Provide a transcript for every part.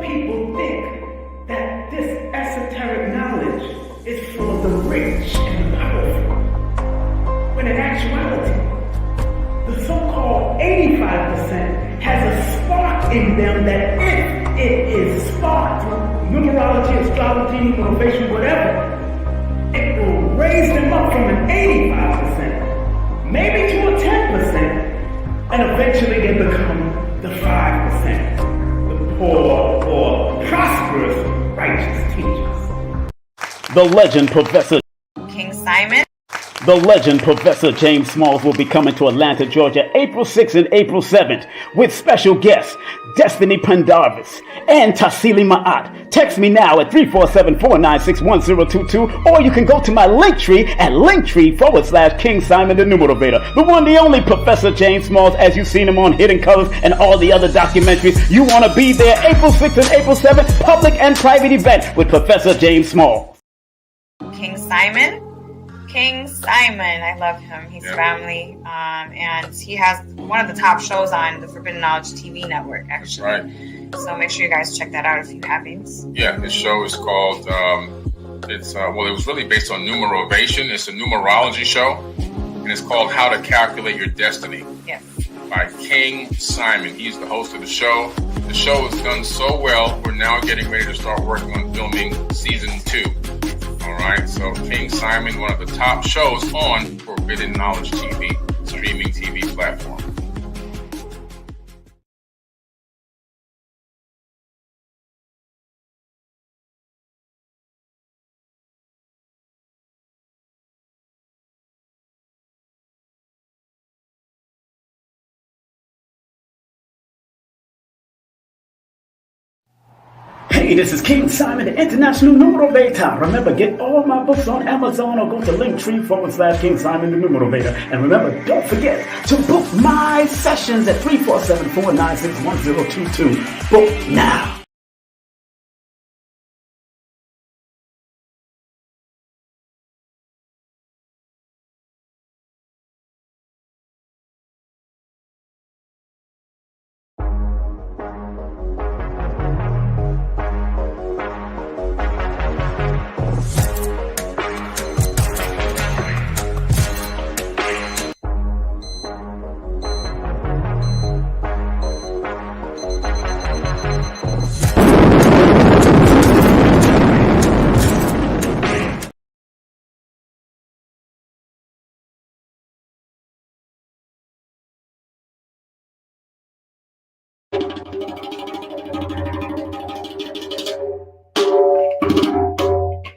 people think that this esoteric knowledge is for the rich and the powerful, when in actuality, the so-called 85% has a spark in them that if it is sparked through numerology, astrology, numerovation, whatever, it will raise them up from an 85%, maybe to a 10%, and eventually they become the 5%, the poor or prosperous righteous teachers. The legend Professor King Simon. The legend Professor James Smalls will be coming to Atlanta, Georgia, April 6th and April 7th with special guests Destiny Pendarvis and Tassili Ma'at. Text me now at 347-496-1022, or you can go to my Linktree at Linktree/King Simon the Numerovator. The one, the only Professor James Smalls, as you've seen him on Hidden Colors and all the other documentaries. You want to be there April 6th and April 7th, public and private event with Professor James Smalls. King Simon. King Simon, I love him. He's family, and he has one of the top shows on the Forbidden Knowledge TV network, actually. That's right. So make sure you guys check that out if you haven't. Yeah, his show is called, it was really based on Numerovation. It's a numerology show, and it's called How to Calculate Your Destiny. Yes. By King Simon. He's the host of the show. The show has done so well, we're now getting ready to start working on filming season 2. All right, so King Simon, one of the top shows on Forbidden Knowledge TV, streaming TV platform. Hey, this is King Simon, the International Numerovator. Remember, get all my books on Amazon or go to Linktree/King Simon, the Numerovator. And remember, don't forget to book my sessions at 347-496-1022. Book now.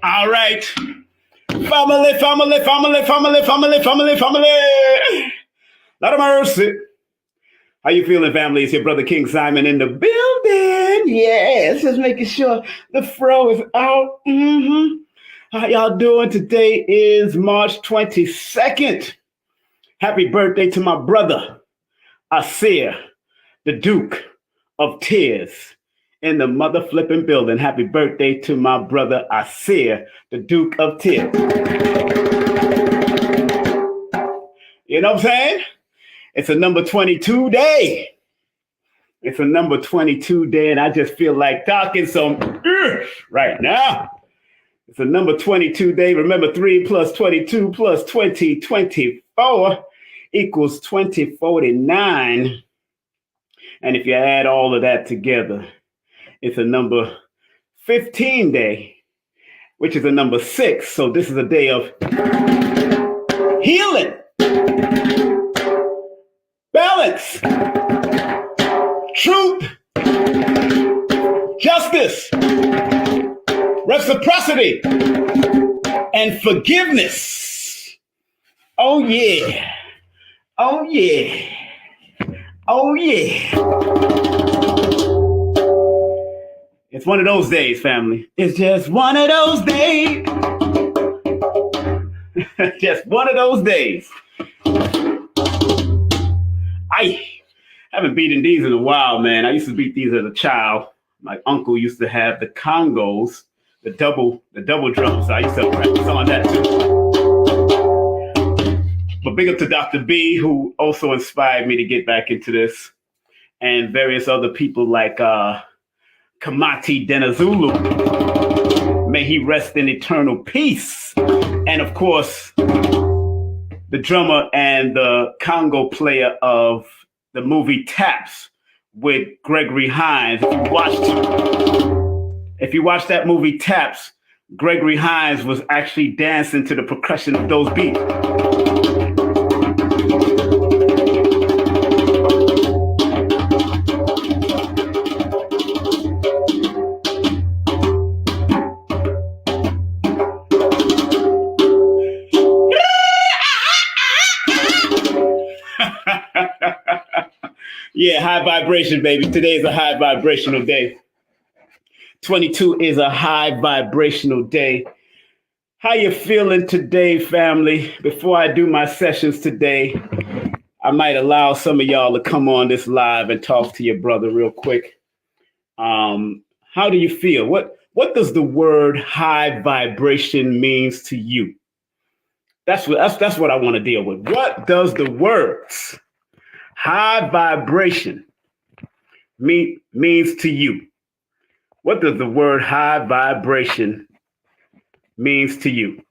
All right. Family. Lot of mercy. How you feeling, family? It's your brother King Simon in the building. Yes, just making sure the fro is out. How y'all doing? Today is March 22nd. Happy birthday to my brother, Asir, the Duke of Tears, in the mother flipping building. Happy birthday to my brother Asir, the Duke of Tears. You know what I'm saying? It's a number 22 day. It's a number 22 day, and I just feel like talking some right now. It's a number 22 day. Remember, 3 plus 22 plus 20, 24 equals 2049. And if you add all of that together, it's a number 15 day, which is a number 6. So this is a day of healing, balance, truth, justice, reciprocity, and forgiveness. Oh yeah. Oh yeah. Oh yeah. It's one of those days, family. It's just one of those days. Just one of those days. I haven't beaten these in a while, man. I used to beat these as a child. My uncle used to have the congos, the double drums. So I used to practice on that too. But big up to Dr. B, who also inspired me to get back into this, and various other people like Kamati Denazulu. May he rest in eternal peace. And of course, the drummer and the congo player of the movie Taps with Gregory Hines. If you watched that movie Taps, Gregory Hines was actually dancing to the percussion of those beats. Yeah, high vibration, baby. Today is a high vibrational day. 22 is a high vibrational day. How you feeling today, family? Before I do my sessions today, I might allow some of y'all to come on this live and talk to your brother real quick. How do you feel? What does the word high vibration means to you? That's what I want to deal with. What does the words high vibration means to you? What does the word high vibration means to you?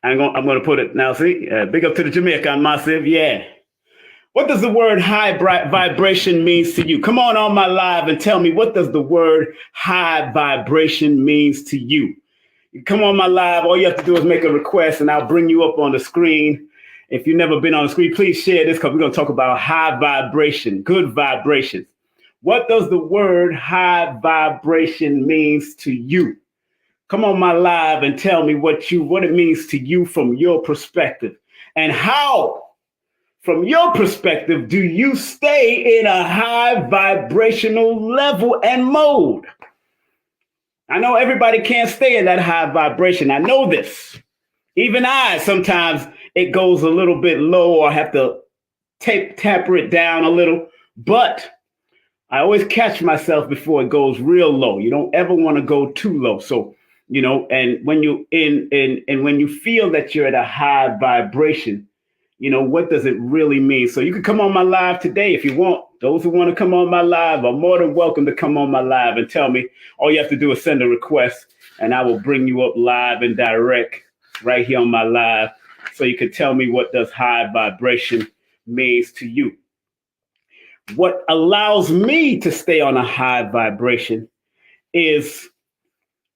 I'm going to put it now. See, big up to the Jamaican massive. Yeah. What does the word high vibration means to you? Come on my live and tell me, what does the word high vibration means to you? Come on my live. All you have to do is make a request and I'll bring you up on the screen. If you've never been on the screen, please share this because we're going to talk about high vibration, good vibrations. What does the word high vibration means to you? Come on my live and tell me what it means to you from your perspective. And how, from your perspective, do you stay in a high vibrational level and mode? I know everybody can't stay in that high vibration. I know this. Even I, sometimes it goes a little bit low or I have to taper it down a little, but I always catch myself before it goes real low. You don't ever want to go too low. So, and when you when you feel that you're at a high vibration, what does it really mean? So you can come on my live today if you want. Those who want to come on my live are more than welcome to come on my live and tell me. All you have to do is send a request and I will bring you up live and direct right here on my live. So you can tell me what does high vibration means to you. What allows me to stay on a high vibration is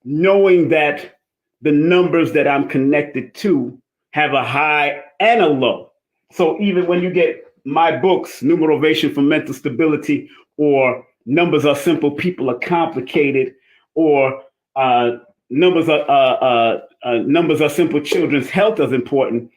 knowing that the numbers that I'm connected to have a high and a low. So even when you get my books, Numerovational for Mental Stability, or Numbers Are Simple, People Are Complicated, or Numbers Are Simple, Children's Health is Important.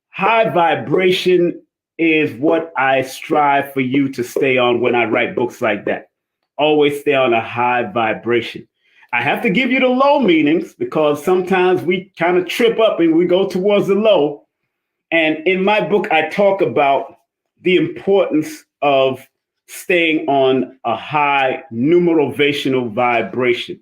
High vibration is what I strive for you to stay on when I write books like that. Always stay on a high vibration. I have to give you the low meanings because sometimes we kind of trip up and we go towards the low. And in my book, I talk about the importance of staying on a high numerovational vibration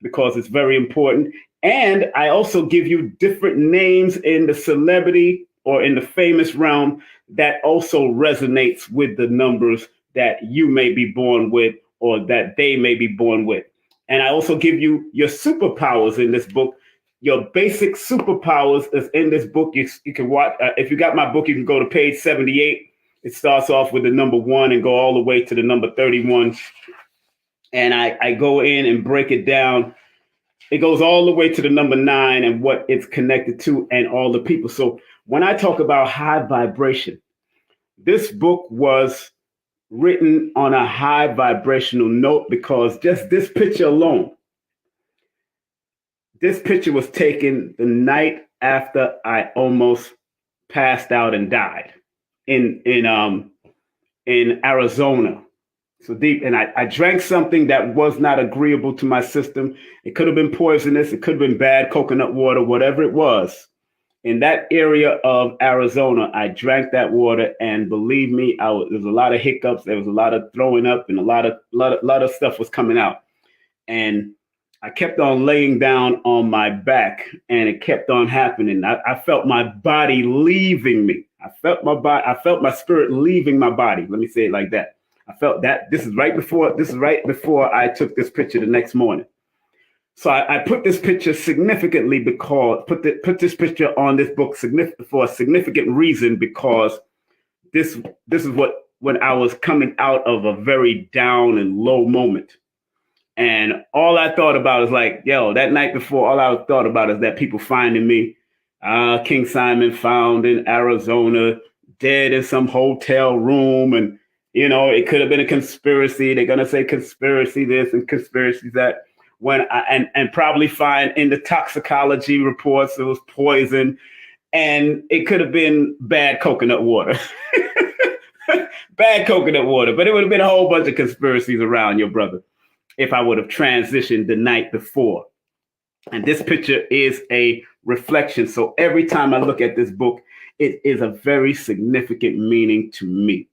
because it's very important. And I also give you different names in the celebrity or in the famous realm that also resonates with the numbers that you may be born with or that they may be born with. And I also give you your superpowers in this book. Your basic superpowers is in this book. You can watch. If you got my book, you can go to page 78. It starts off with the number 1 and go all the way to the number 31. And I go in and break it down. It goes all the way to the number 9 and what it's connected to and all the people. So when I talk about high vibration, this book was written on a high vibrational note because just this picture alone, this picture was taken the night after I almost passed out and died in Arizona. So deep, and I drank something that was not agreeable to my system. It could have been poisonous. It could have been bad coconut water, whatever it was. In that area of Arizona, I drank that water, and believe me, there was a lot of hiccups. There was a lot of throwing up, and a lot of stuff was coming out. And I kept on laying down on my back, and it kept on happening. I felt my body leaving me. I felt my spirit leaving my body. Let me say it like that. I felt that this is right before I took this picture the next morning. So I put this picture significantly because put this picture on this book for a significant reason, because this is when I was coming out of a very down and low moment. And all I thought about is like, yo, that night before, all I thought about is that people finding me. King Simon found in Arizona, dead in some hotel room. And, you know, it could have been a conspiracy. They're going to say conspiracy this and conspiracy that. And probably find in the toxicology reports it was poison. And it could have been bad coconut water. Bad coconut water. But it would have been a whole bunch of conspiracies around your brother if I would have transitioned the night before. And this picture is a reflection. So every time I look at this book, it is a very significant meaning to me.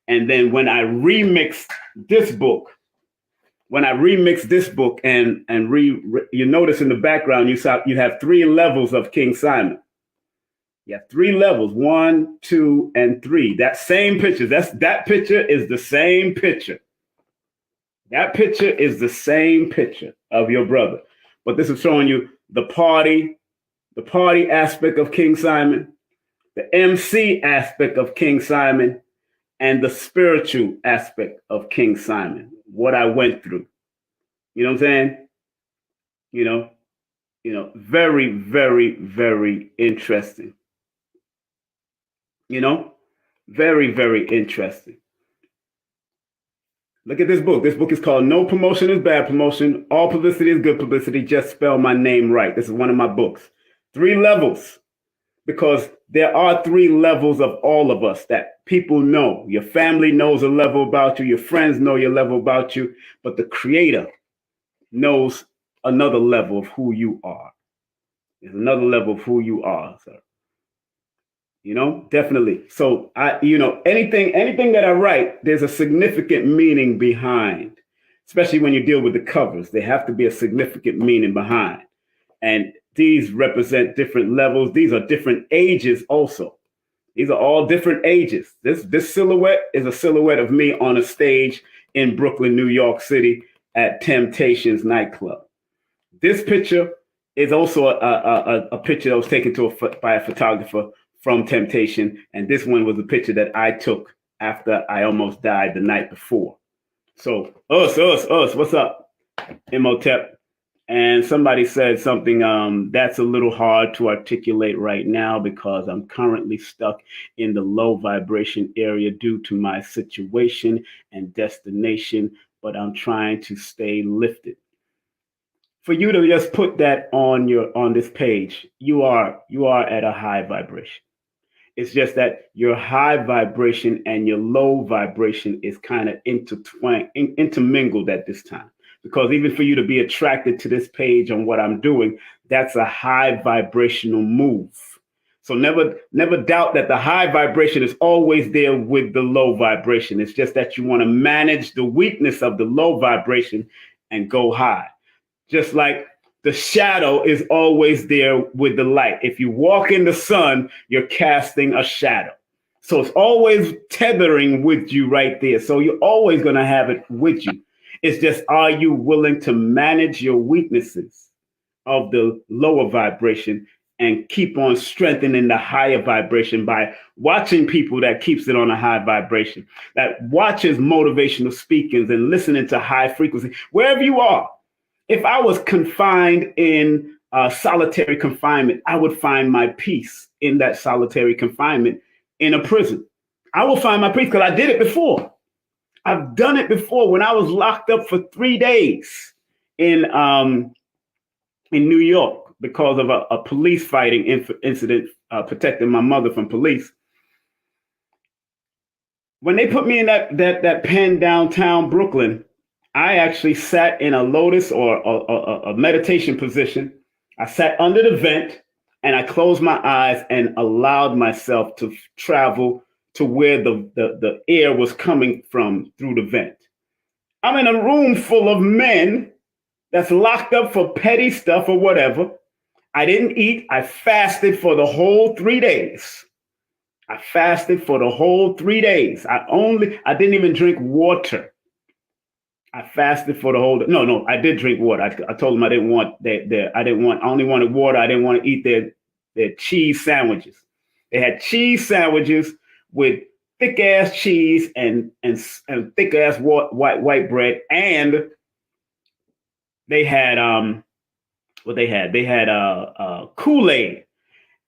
And then when I remix this book, and you notice in the background, you have 3 levels of King Simon. You have 3 levels, 1, 2, and 3. That same picture, that picture is the same picture. That picture is the same picture of your brother. But this is showing you the party aspect of King Simon, the MC aspect of King Simon, and the spiritual aspect of King Simon, what I went through. You know what I'm saying? You know, very, very, very interesting. You know, very, very interesting. Look at this book. This book is called No Promotion is Bad Promotion. All publicity is good publicity. Just spell my name right. This is one of my books. 3 levels, because there are 3 levels of all of us that people know. Your family knows a level about you. Your friends know your level about you. But the Creator knows another level of who you are. There's another level of who you are, sir. You know, definitely. So anything that I write, there's a significant meaning behind, especially when you deal with the covers. There have to be a significant meaning behind. And these represent different levels. These are different ages also. These are all different ages. This silhouette is a silhouette of me on a stage in Brooklyn, New York City at Temptations nightclub. This picture is also a picture that was taken by a photographer from Temptation. And this one was a picture that I took after I almost died the night before. So us, what's up? Imhotep. And somebody said something that's a little hard to articulate right now because I'm currently stuck in the low vibration area due to my situation and destination, but I'm trying to stay lifted. For you to just put that on this page, you are at a high vibration. It's just that your high vibration and your low vibration is kind of intermingled at this time. Because even for you to be attracted to this page on what I'm doing, that's a high vibrational move. So never doubt that the high vibration is always there with the low vibration. It's just that you want to manage the weakness of the low vibration and go high. Just like the shadow is always there with the light. If you walk in the sun, you're casting a shadow. So it's always tethering with you right there. So you're always going to have it with you. It's just, are you willing to manage your weaknesses of the lower vibration and keep on strengthening the higher vibration by watching people that keeps it on a high vibration, that watches motivational speakers and listening to high frequency, wherever you are. If I was confined in solitary confinement, I would find my peace in that solitary confinement in a prison. I will find my peace because I did it before. I've done it before when I was locked up for 3 days in New York because of a police fighting incident, protecting my mother from police. When they put me in that pen downtown Brooklyn, I actually sat in a lotus or a meditation position. I sat under the vent and I closed my eyes and allowed myself to travel to where the air was coming from through the vent. I'm in a room full of men that's locked up for petty stuff or whatever. I didn't eat. I fasted for the whole 3 days. I fasted for the whole 3 days. I didn't even drink water. I fasted for the whole. No, I did drink water. I told them I didn't want I only wanted water. I didn't want to eat their cheese sandwiches. They had cheese sandwiches with thick ass cheese and thick ass white bread, and they had Kool-Aid.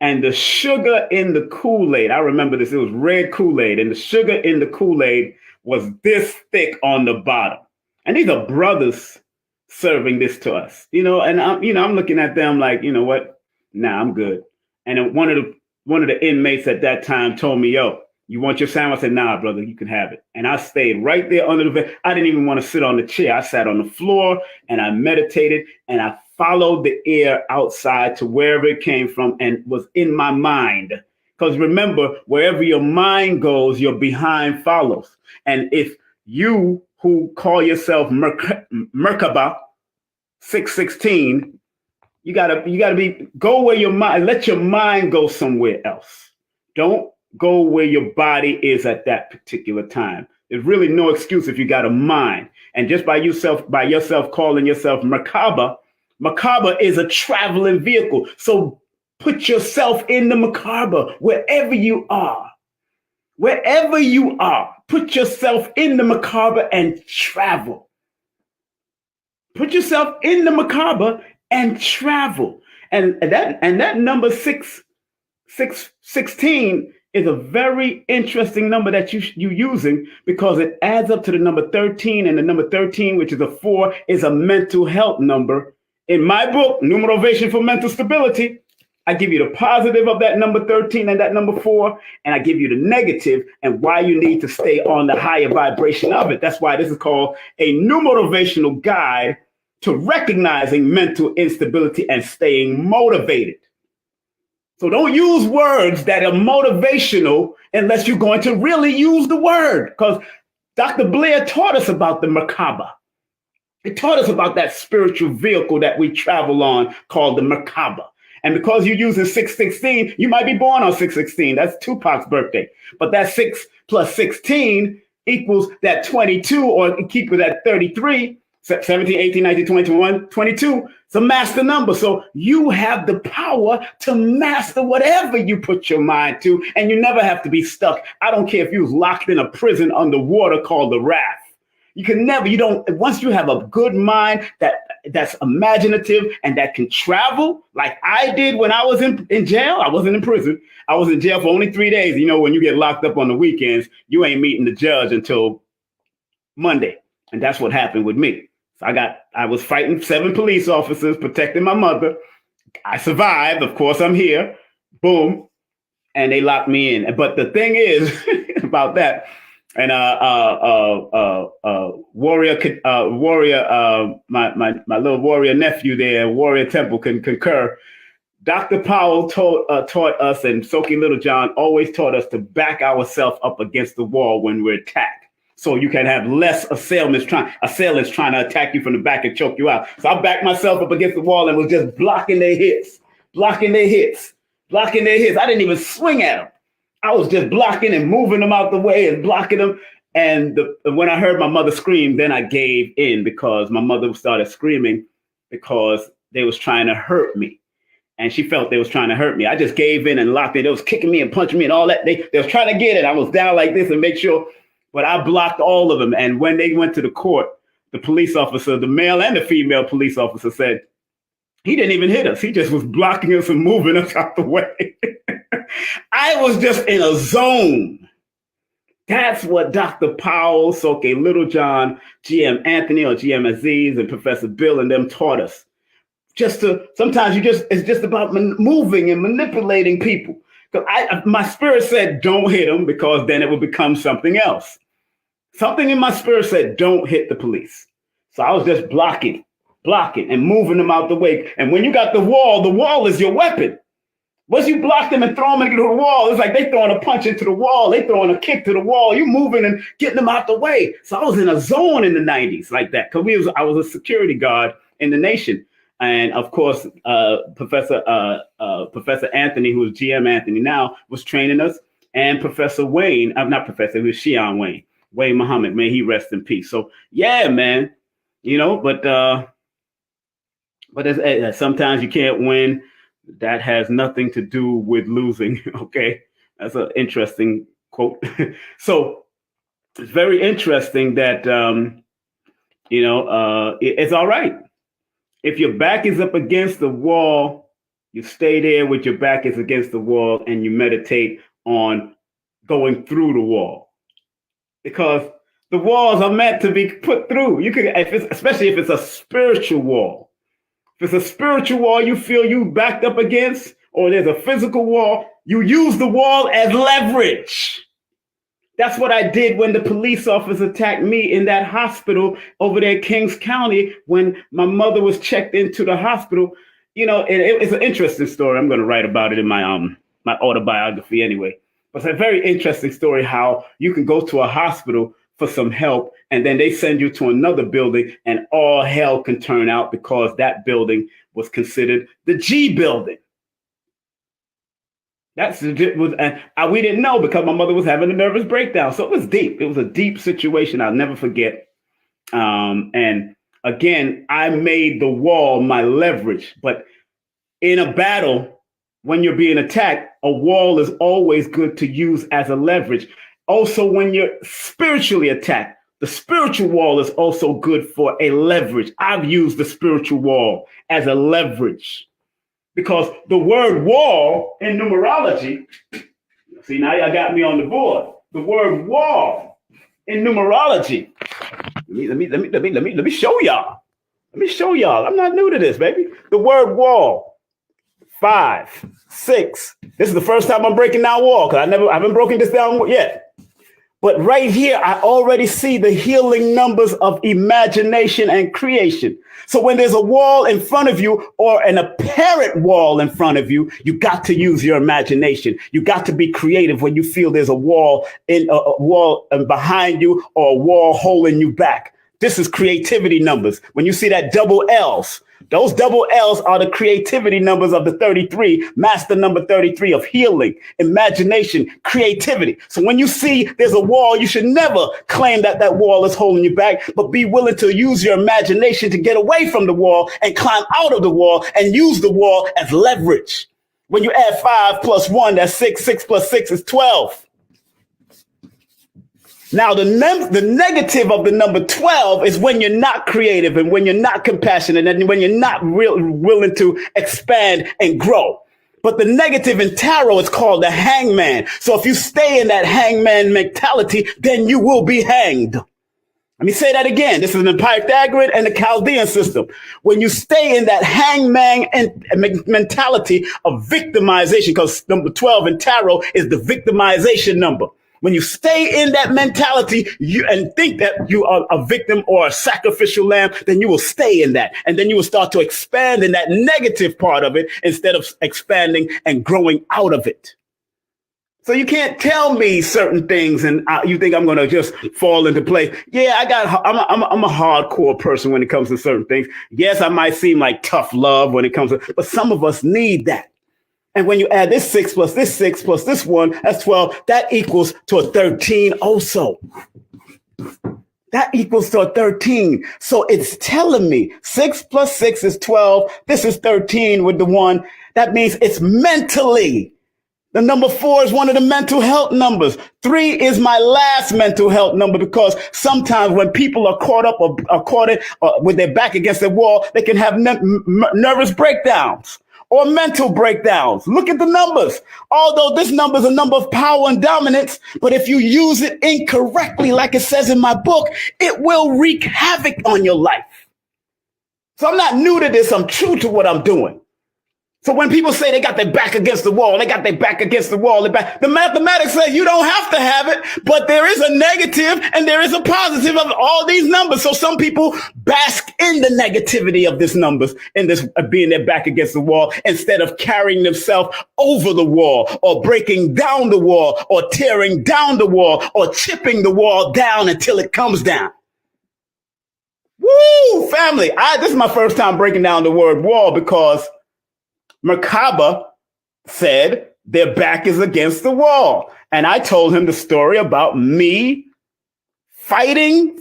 And the sugar in the Kool-Aid, I remember this, it was red Kool-Aid, and the sugar in the Kool-Aid was this thick on the bottom. And these are brothers serving this to us, and I'm looking at them like, you know what? Nah, I'm good. And then one of the inmates at that time told me, yo, you want your sandwich? I said, nah, brother, you can have it. And I stayed right there under the bed. I didn't even want to sit on the chair. I sat on the floor and I meditated and I followed the air outside to wherever it came from and was in my mind. Because remember, wherever your mind goes, your behind follows. And if you who call yourself Merkaba 616, you gotta go where your mind, let your mind go somewhere else. Don't go where your body is at that particular time. There's really no excuse if you got a mind. And just by yourself calling yourself Merkaba is a traveling vehicle. So put yourself in the Merkaba wherever you are. Wherever you are, put yourself in the Merkaba and travel. Put yourself in the Merkaba and travel. And that number 616 is a very interesting number that you're using because it adds up to the number 13, and the number 13, which is a 4, is a mental health number. In my book, Numerovational for Mental Stability, I give you the positive of that number 13 and that number 4, and I give you the negative and why you need to stay on the higher vibration of it. That's why this is called a numerovational guide to recognizing mental instability and staying motivated. So don't use words that are motivational unless you're going to really use the word, because Dr. Blair taught us about the Merkaba. He taught us about that spiritual vehicle that we travel on called the Merkaba. And because you're using 616, you might be born on 616. That's Tupac's birthday. But that 6 plus 16 equals that 22, or keep it at 33, 17, 18, 19, 20, 21, 22. It's a master number. So you have the power to master whatever you put your mind to, and you never have to be stuck. I don't care if you was locked in a prison underwater called the Raft. Once you have a good mind that's imaginative and that can travel, like I did when I was in jail. I wasn't in prison. I was in jail for only 3 days. When you get locked up on the weekends, you ain't meeting the judge until Monday. And that's what happened with me. So I was fighting 7 police officers, protecting my mother. I survived. Of course, I'm here. Boom. And they locked me in. But the thing is about that, and warrior, my little warrior nephew there, Warrior Temple, can concur. Dr. Powell taught us, and Soki Littlejohn always taught us to back ourselves up against the wall when we're attacked. So you can have less assailants trying to attack you from the back and choke you out. So I backed myself up against the wall and was just blocking their hits. I didn't even swing at them. I was just blocking and moving them out the way and blocking them. And when I heard my mother scream, then I gave in, because my mother started screaming because they was trying to hurt me. And she felt they was trying to hurt me. I just gave in and locked in. They was kicking me and punching me and all that. They was trying to get it. I was down like this and make sure. But I blocked all of them. And when they went to the court, the police officer, the male and the female police officer, said, he didn't even hit us. He just was blocking us and moving us out the way. I was just in a zone. That's what Dr. Powell, Soke Littlejohn, GM Anthony or GM Aziz, and Professor Bill and them taught us. Sometimes it's just about moving and manipulating people. Because my spirit said, don't hit them, because then it will become something else. Something in my spirit said, don't hit the police. So I was just blocking and moving them out the way. And when you got the wall is your weapon. Once you block them and throw them into the wall, it's like they throwing a punch into the wall. They throwing a kick to the wall. You moving and getting them out the way. So I was in a zone in the 90s like that, because I was a security guard in the nation. And of course, Professor Anthony, who is GM Anthony now, was training us. and Professor Wayne. I'm not Professor, it was Shion Wayne. Wayne Muhammad, may he rest in peace. So yeah, man, but sometimes you can't win. That has nothing to do with losing. Okay, that's an interesting quote. So it's very interesting that it's all right if your back is up against the wall. You stay there with your back is against the wall, and you meditate on going through the wall, because the walls are meant to be put through. You can, especially if it's a spiritual wall. If it's a spiritual wall you feel you backed up against, or there's a physical wall, you use the wall as leverage. That's what I did when the police officer attacked me in that hospital over there in Kings County when my mother was checked into the hospital. It's an interesting story. I'm going to write about it in my my autobiography anyway. But it's a very interesting story how you can go to a hospital for some help and then they send you to another building and all hell can turn out because that building was considered the G building. We didn't know because my mother was having a nervous breakdown. So it was deep. It was a deep situation. I'll never forget. And again, I made the wall my leverage. But in a battle, when you're being attacked, a wall is always good to use as a leverage. Also, when you're spiritually attacked, the spiritual wall is also good for a leverage. I've used the spiritual wall as a leverage. Because the word wall in numerology, see, now y'all got me on the board. The word wall in numerology. Let me show y'all. Let me show y'all. I'm not new to this, baby. The word wall. 5, 6. This is the first time I'm breaking down wall because I haven't broken this down yet. But right here, I already see the healing numbers of imagination and creation. So when there's a wall in front of you or an apparent wall in front of you, you got to use your imagination. You got to be creative when you feel there's a wall behind you or a wall holding you back. This is creativity numbers. When you see that double L's, those double L's are the creativity numbers of the 33, master number 33 of healing, imagination, creativity. So when you see there's a wall, you should never claim that that wall is holding you back, but be willing to use your imagination to get away from the wall and climb out of the wall and use the wall as leverage. When you add 5 plus 1, that's 6. 6 plus 6 is 12. Now, the negative of the number 12 is when you're not creative and when you're not compassionate and when you're not willing to expand and grow. But the negative in tarot is called the hangman. So if you stay in that hangman mentality, then you will be hanged. Let me say that again. This is the Pythagorean and the Chaldean system. When you stay in that hangman mentality of victimization, because number 12 in tarot is the victimization number. When you stay in that mentality and think that you are a victim or a sacrificial lamb, then you will stay in that. And then you will start to expand in that negative part of it instead of expanding and growing out of it. So you can't tell me certain things and you think I'm going to just fall into place. Yeah, I'm a hardcore person when it comes to certain things. Yes, I might seem like tough love when it comes to, but some of us need that. And when you add this 6 plus this 6 plus this 1, that's 12. That equals to a 13 also. That equals to a 13. So it's telling me 6 plus 6 is 12. This is 13 with the 1. That means it's mentally. The number 4 is one of the mental health numbers. 3 is my last mental health number because sometimes when people are caught up or are caught in, with their back against the wall, they can have nervous breakdowns. Or mental breakdowns. Look at the numbers. Although this number is a number of power and dominance, but if you use it incorrectly, like it says in my book, it will wreak havoc on your life. So I'm not new to this. I'm true to what I'm doing. So when people say they got their back against the wall, the mathematics says you don't have to have it, but there is a negative and there is a positive of all these numbers. So some people bask in the negativity of these numbers, in this being their back against the wall, instead of carrying themselves over the wall or breaking down the wall or tearing down the wall or chipping the wall down until it comes down. Woo, family. This is my first time breaking down the word wall because Merkaba said Their back is against the wall. And I told him the story about me fighting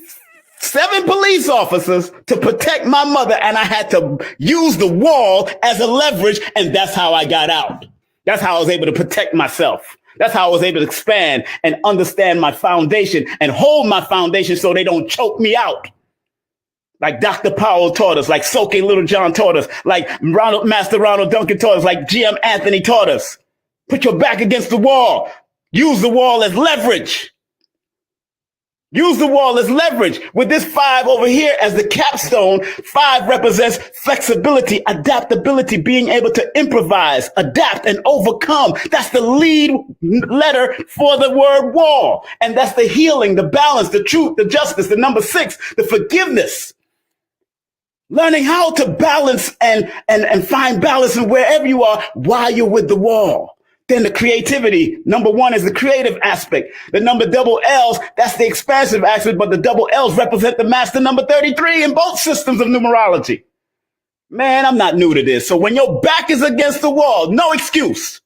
7 police officers to protect my mother. And I had to use the wall as a leverage. And that's how I got out. That's how I was able to protect myself. That's how I was able to expand and understand my foundation and hold my foundation so they don't choke me out. Like Dr. Powell taught us, like Soke Little John taught us, like Master Ronald Duncan taught us, like GM Anthony taught us. Put your back against the wall. Use the wall as leverage. Use the wall as leverage. With this 5 over here as the capstone, 5 represents flexibility, adaptability, being able to improvise, adapt, and overcome. That's the lead letter for the word wall. And that's the healing, the balance, the truth, the justice. The number 6, the forgiveness. Learning how to balance and find balance in wherever you are while you're with the wall. Then the creativity. Number 1 is the creative aspect. The number double L's, that's the expansive aspect, but the double L's represent the master number 33 in both systems of numerology. Man, I'm not new to this. So when your back is against the wall, no excuse.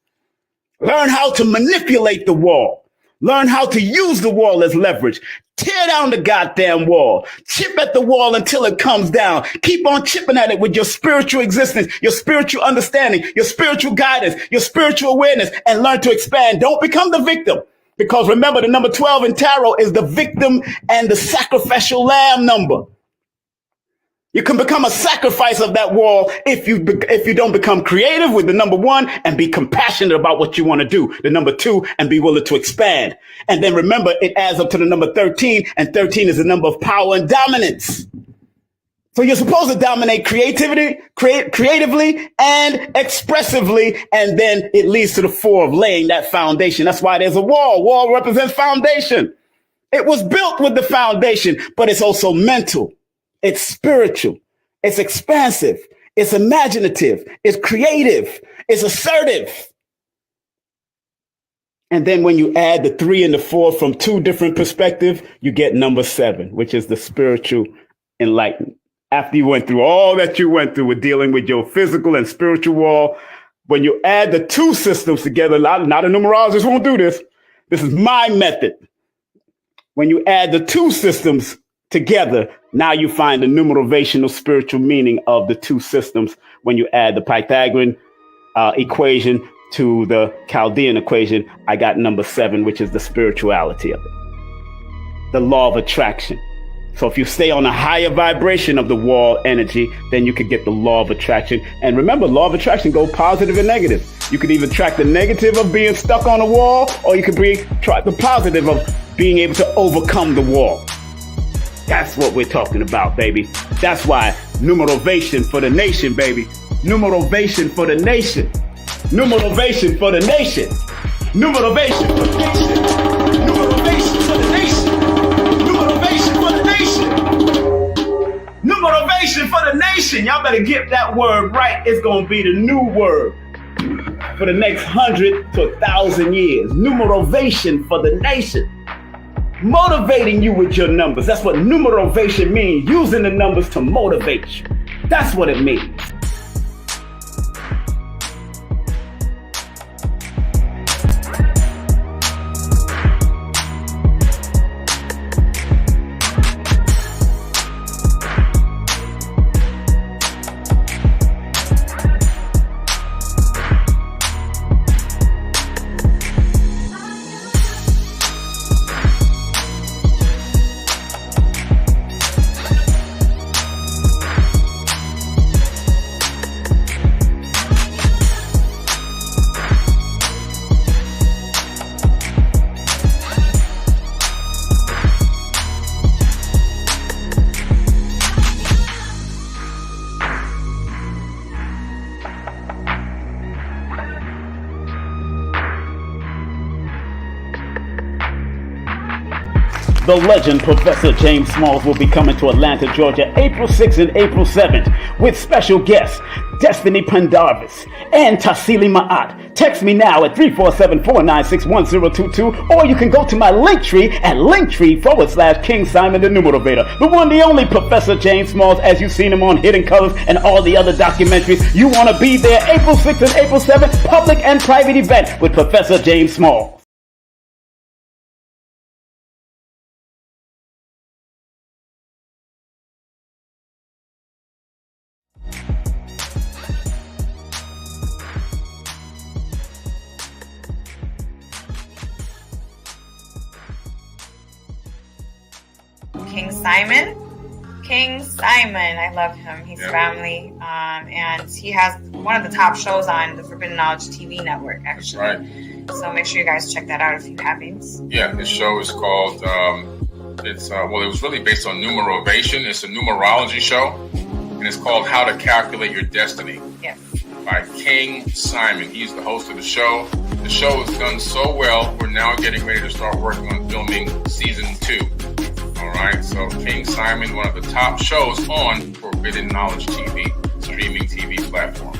Learn how to manipulate the wall. Learn how to use the wall as leverage. Tear down the goddamn wall. Chip at the wall until it comes down. Keep on chipping at it with your spiritual existence, your spiritual understanding, your spiritual guidance, your spiritual awareness, and learn to expand. Don't become the victim. Because remember, the number 12 in tarot is the victim and the sacrificial lamb number. You can become a sacrifice of that wall if you don't become creative with the number 1 and be compassionate about what you want to do. The number 2 and be willing to expand. And then remember, it adds up to the number 13, and 13 is the number of power and dominance. So you're supposed to dominate creatively and expressively, and then it leads to the 4 of laying that foundation. That's why there's a wall. Wall represents foundation. It was built with the foundation, but it's also mental. It's spiritual, it's expansive, it's imaginative, it's creative, it's assertive. And then when you add the 3 and the 4 from 2 different perspectives, you get number 7, which is the spiritual enlightenment. After you went through all that you went through with dealing with your physical and spiritual wall, when you add the 2 systems together, not a numerologist won't do this. This is my method. When you add the 2 systems together, now you find the numerovational spiritual meaning of the 2 systems when you add the Pythagorean equation to the Chaldean equation. I got number 7, which is the spirituality of it. The law of attraction. So if you stay on a higher vibration of the wall energy, then you could get the law of attraction. And remember, law of attraction go positive and negative. You could either attract the negative of being stuck on a wall, or you could attract the positive of being able to overcome the wall. That's what we're talking about, baby. That's why numerovation for the nation, baby. Numerovation for the nation. Numerovation for the nation. Numerovation for the nation. Numerovation for the nation. Numerovation for the nation. Numerovation for the nation. Y'all better get that word right. It's going to be the new word for the next 100 to 1,000 years. Numerovation for the nation. Motivating you with your numbers. That's what numerovation means. Using the numbers to motivate you. That's what it means. the legend Professor James Smalls will be coming to Atlanta, Georgia, April 6th and April 7th with special guests Destiny Pendarvis and Tassili Ma'at. Text me now at 347-496-1022, or you can go to my Linktree at Linktree/King Simon the Numerovator. The one, the only Professor James Smalls, as you've seen him on Hidden Colors and all the other documentaries. You want to be there April 6th and April 7th, public and private event with Professor James Smalls. King Simon, I love him. He's family, and he has one of the top shows on the Forbidden Knowledge TV network, actually. That's right. So make sure you guys check that out if you haven't. Yeah, this show is called, it was really based on Numerovation. It's a numerology show, and it's called How to Calculate Your Destiny. Yes. By King Simon. He's the host of the show. The show has done so well, we're now getting ready to start working on filming season 2. All right, so King Simon, one of the top shows on Forbidden Knowledge TV, streaming TV platform.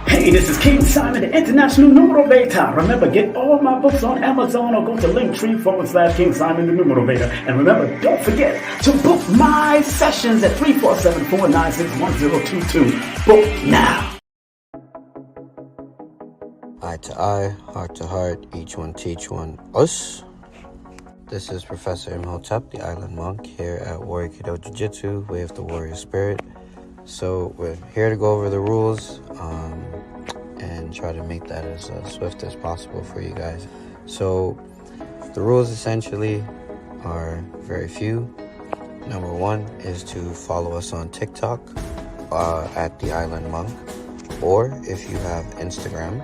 Hey, this is King Simon, the International Numerovator. Remember, get all my books on Amazon or go to Linktree/King Simon the Numerovator. And remember, don't forget to book my sessions at 347-496-1022. Book now. Eye to eye, heart to heart, each one teach one us. This is Professor Imhotep, the Island Monk, here at Warrior Kido Jiu-Jitsu, Way of the Warrior Spirit. So we're here to go over the rules and try to make that as swift as possible for you guys. So the rules essentially are very few. Number one is to follow us on TikTok at the Island Monk, or if you have Instagram,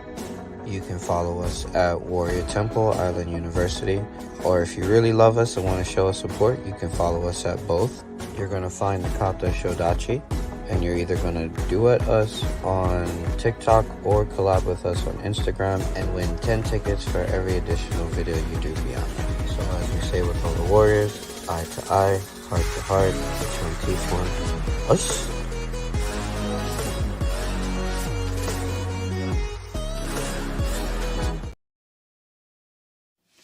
you can follow us at Warrior Temple, Island University, or if you really love us and want to show us support, you can follow us at both. You're going to find the Kata Shodachi, and you're either going to duet us on TikTok or collab with us on Instagram and win 10 tickets for every additional video you do beyond. So as we say with all the warriors, eye to eye, heart to heart, each one teach one, us.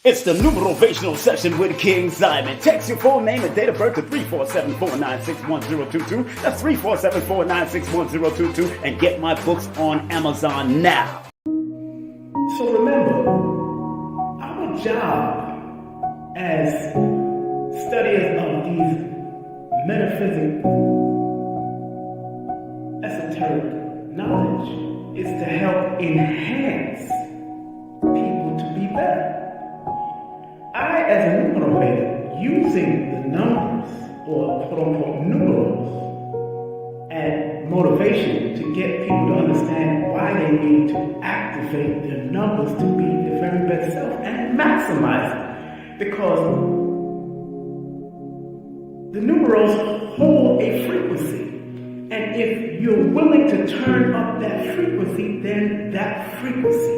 It's the Numerovational session with King Simon. Text your full name and date of birth to 347-496-1022. That's 347-496-1022. And get my books on Amazon now. So remember, our job as studiers of these metaphysical, esoteric knowledge is to help enhance people to be better. I, as a numerovator, using the numbers, or quote-unquote numerals, and motivation to get people to understand why they need to activate their numbers to be their very best self and maximize it. Because the numerals hold a frequency. And if you're willing to turn up that frequency, then that frequency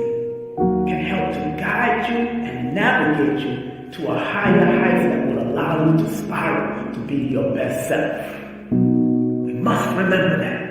can help to guide guide you and navigate you to a higher height that will allow you to spiral to be your best self. We must remember that.